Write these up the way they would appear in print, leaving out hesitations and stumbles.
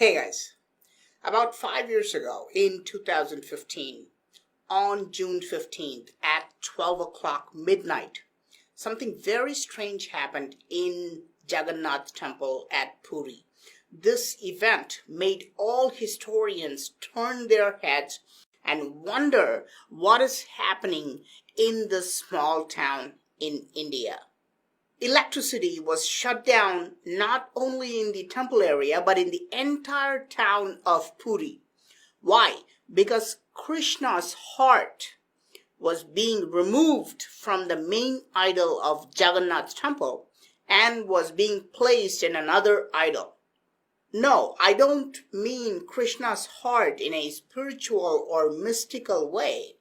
Hey guys, about 5 years ago in 2015, on June 15th at 12 o'clock midnight, something very strange happened in Jagannath Temple at Puri. This event made all historians turn their heads and wonder what is happening in this small town in India. Electricity was shut down not only in the temple area but in the entire town of Puri. Why? Because Krishna's heart was being removed from the main idol of Jagannath temple and was being placed in another idol. No, I don't mean Krishna's heart in a spiritual or mystical way.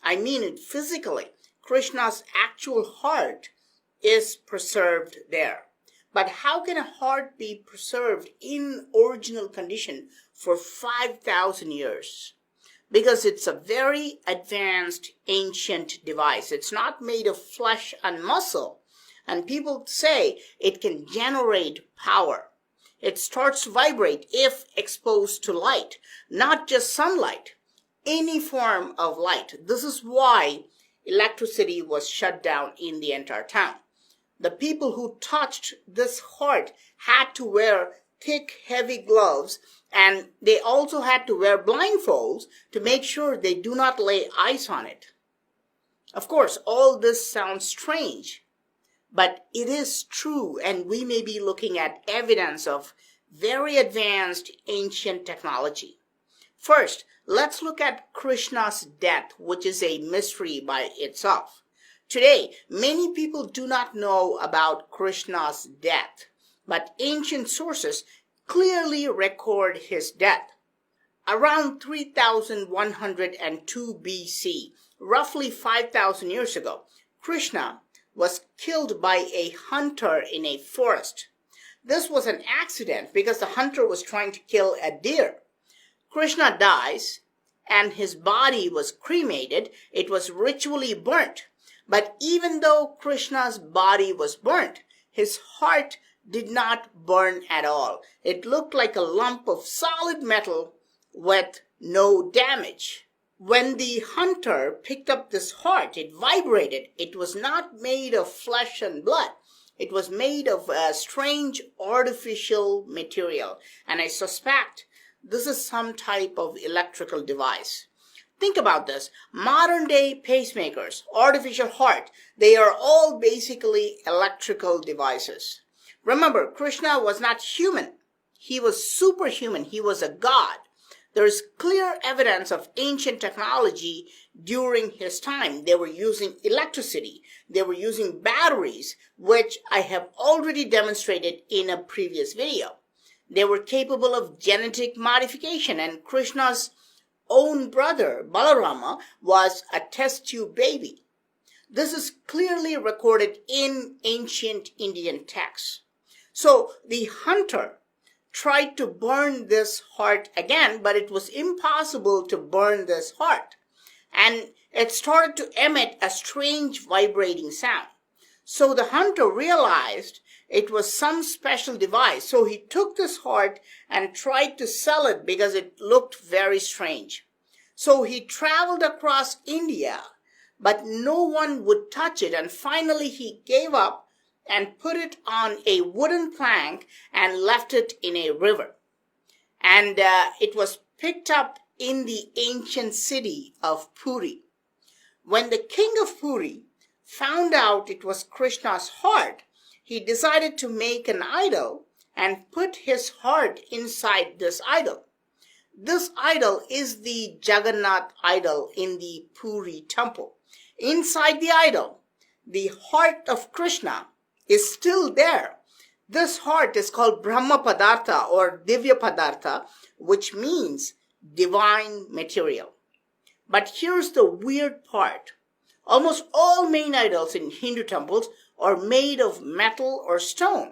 I mean it physically. Krishna's actual heart is preserved there. But how can a heart be preserved in original condition for 5,000 years? Because it's a very advanced ancient device. It's not made of flesh and muscle. And people say it can generate power. It starts to vibrate if exposed to light, not just sunlight, any form of light. This is why electricity was shut down in the entire town. The people who touched this heart had to wear thick, heavy gloves, and they also had to wear blindfolds to make sure they do not lay ice on it. Of course, all this sounds strange, but it is true, and we may be looking at evidence of very advanced ancient technology. First, let's look at Krishna's death, which is a mystery by itself. Today, many people do not know about Krishna's death, but ancient sources clearly record his death. Around 3102 BC, roughly 5,000 years ago, Krishna was killed by a hunter in a forest. This was an accident because the hunter was trying to kill a deer. Krishna dies and his body was cremated. It was ritually burnt. But even though Krishna's body was burnt, his heart did not burn at all. It looked like a lump of solid metal with no damage. When the hunter picked up this heart, it vibrated. It was not made of flesh and blood. It was made of a strange artificial material. And I suspect this is some type of electrical device. Think about this. Modern day pacemakers, artificial heart, they are all basically electrical devices. Remember, Krishna was not human. He was superhuman. He was a god. There is clear evidence of ancient technology during his time. They were using electricity. They were using batteries, which I have already demonstrated in a previous video. They were capable of genetic modification, and Krishna's own brother, Balarama, was a test tube baby. This is clearly recorded in ancient Indian texts. So the hunter tried to burn this heart again, but it was impossible to burn this heart. And it started to emit a strange vibrating sound. So the hunter realized it was some special device. So he took this heart and tried to sell it because it looked very strange. So he traveled across India, but no one would touch it. And finally he gave up and put it on a wooden plank and left it in a river. And it was picked up in the ancient city of Puri. When the king of Puri found out it was Krishna's heart, he decided to make an idol and put his heart inside this idol. This idol is the Jagannath idol in the Puri temple. Inside the idol, the heart of Krishna is still there. This heart is called Brahma Padartha or Divya Padartha, which means divine material. But here's the weird part. Almost all main idols in Hindu temples are made of metal or stone.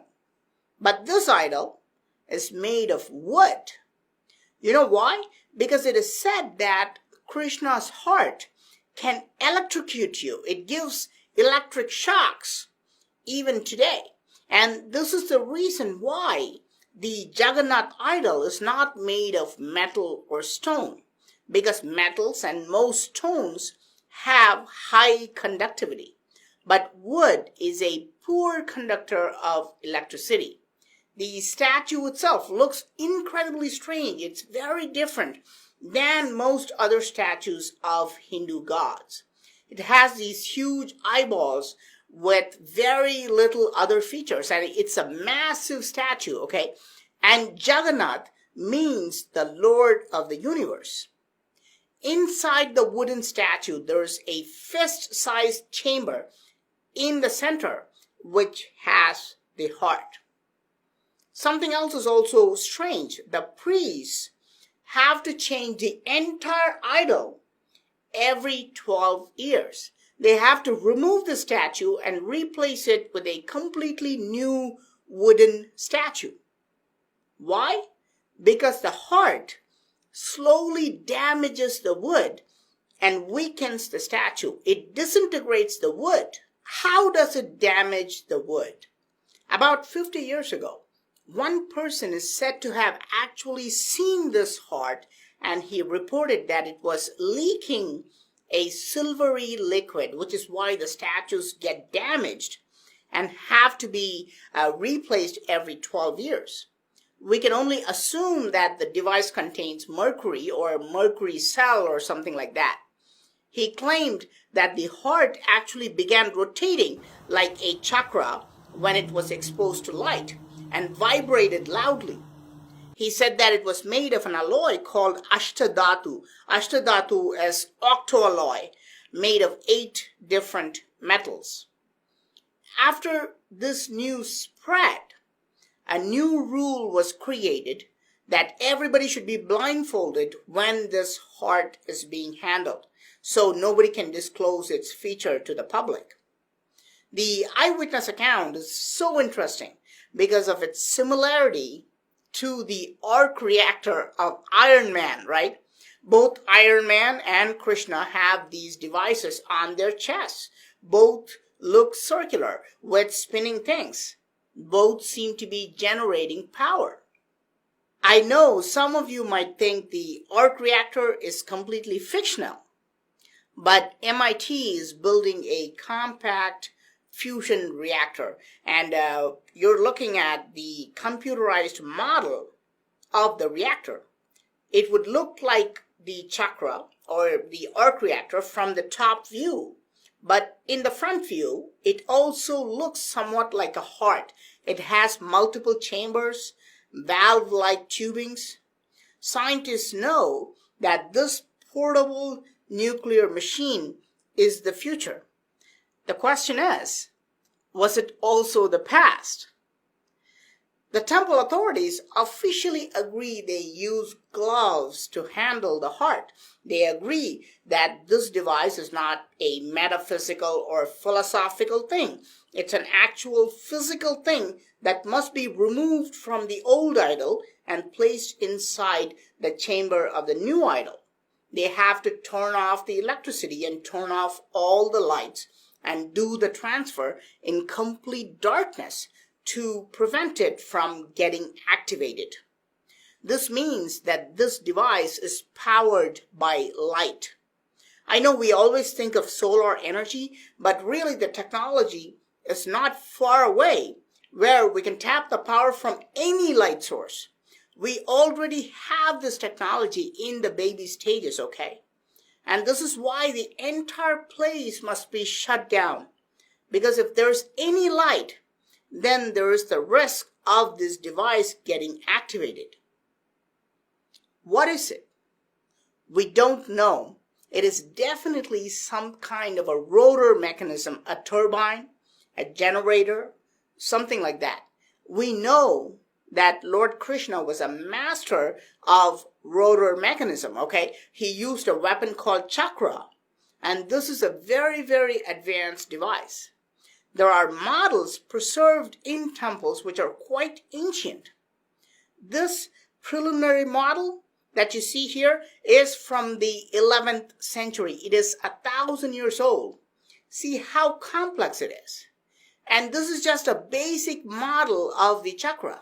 But this idol is made of wood. You know why? Because it is said that Krishna's heart can electrocute you. It gives electric shocks even today. And this is the reason why the Jagannath idol is not made of metal or stone, because metals and most stones have high conductivity. But wood is a poor conductor of electricity. The statue itself looks incredibly strange. It's very different than most other statues of Hindu gods. It has these huge eyeballs with very little other features, and it's a massive statue, okay? And Jagannath means the Lord of the universe. Inside the wooden statue, there's a fist-sized chamber in the center, which has the heart. Something else is also strange. The priests have to change the entire idol every 12 years. They have to remove the statue and replace it with a completely new wooden statue. Why? Because the heart slowly damages the wood and weakens the statue. It disintegrates the wood. How does it damage the wood? About 50 years ago, one person is said to have actually seen this heart, and he reported that it was leaking a silvery liquid, which is why the statues get damaged and have to be replaced every 12 years. We can only assume that the device contains mercury or mercury cell or something like that. He claimed that the heart actually began rotating like a chakra when it was exposed to light and vibrated loudly. He said that it was made of an alloy called Ashtadhatu. Ashtadhatu is octoalloy, made of 8 different metals. After this news spread, a new rule was created that everybody should be blindfolded when this heart is being handled, so nobody can disclose its feature to the public. The eyewitness account is so interesting because of its similarity to the arc reactor of Iron Man, right? Both Iron Man and Krishna have these devices on their chests. Both look circular with spinning things. Both seem to be generating power. I know some of you might think the arc reactor is completely fictional, but MIT is building a compact fusion reactor, and you're looking at the computerized model of the reactor. It would look like the chakra or the arc reactor from the top view, but in the front view, it also looks somewhat like a heart. It has multiple chambers, valve-like tubings. Scientists know that this portable nuclear machine is the future. The question is, was it also the past? The temple authorities officially agree they use gloves to handle the heart. They agree that this device is not a metaphysical or philosophical thing. It's an actual physical thing that must be removed from the old idol and placed inside the chamber of the new idol. They have to turn off the electricity and turn off all the lights and do the transfer in complete darkness to prevent it from getting activated. This means that this device is powered by light. I know we always think of solar energy, but really the technology is not far away where we can tap the power from any light source. We already have this technology in the baby stages, okay? And this is why the entire place must be shut down. Because if there's any light, then there is the risk of this device getting activated. What is it? We don't know. It is definitely some kind of a rotor mechanism, a turbine, a generator, something like that. We know that Lord Krishna was a master of rotor mechanism, okay? He used a weapon called chakra, and this is a very, very advanced device. There are models preserved in temples which are quite ancient. This preliminary model that you see here is from the 11th century. It is 1,000 years old. See how complex it is. And this is just a basic model of the chakra.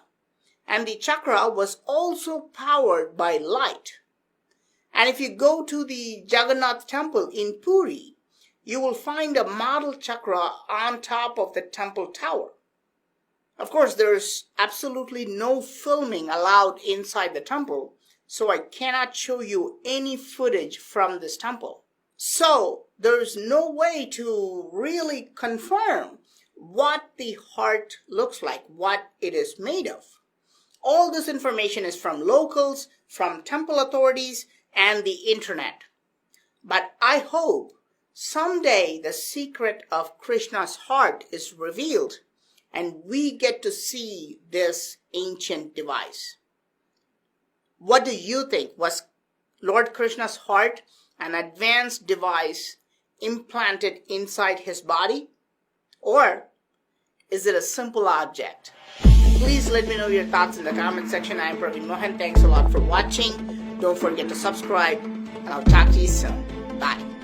And the chakra was also powered by light. And if you go to the Jagannath temple in Puri, you will find a model chakra on top of the temple tower. Of course, there's absolutely no filming allowed inside the temple, so I cannot show you any footage from this temple. So there's no way to really confirm what the heart looks like, what it is made of. All this information is from locals, from temple authorities, and the internet. But I hope someday the secret of Krishna's heart is revealed and we get to see this ancient device. What do you think? Was Lord Krishna's heart an advanced device implanted inside his body? Or is it a simple object? Please let me know your thoughts in the comment section. I am Praveen Mohan. Thanks a lot for watching. Don't forget to subscribe, and I'll talk to you soon. Bye.